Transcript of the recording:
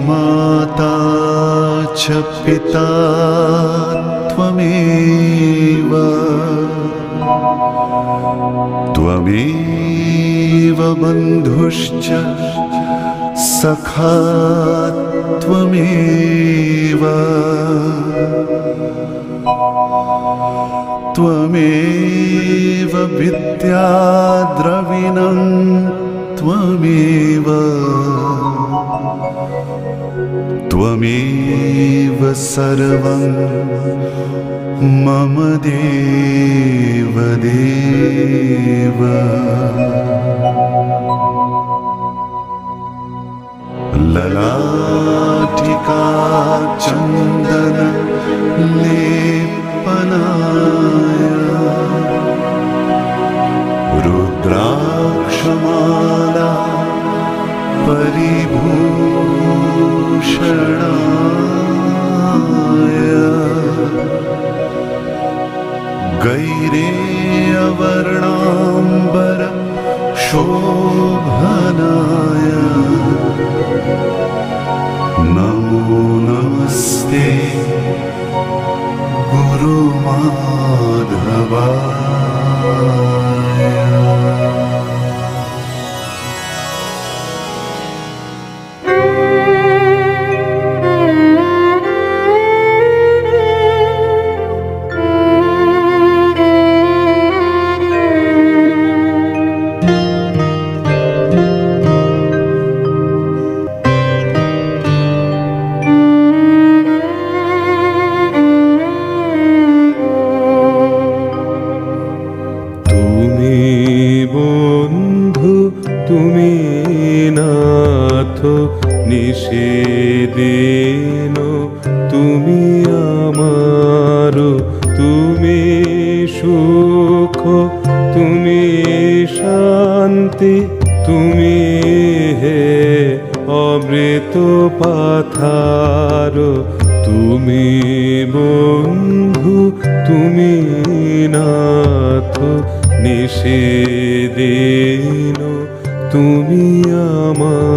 माता च पिता त्वमेव त्वमेव बन्धुश्च सखा त्वमेव त्वमेव विद्याद्रविणं त्वमेव त्वमेव सर्वं मम देव देव ललाटिका चन्दन लेपनाय रुद्राक्षमाला परिभूषणाय गैरेयवर्णाम्बर शोभनाय नमो नमस्ते गुरुमाधवाय। নিষেদিন তুমি আমার, তুমি সুখ, তুমি শান্তি, তুমি হে অমৃত পাথার, তুমি বন্ধু, তুমি নাথ নিষেদিন তুমি আমার।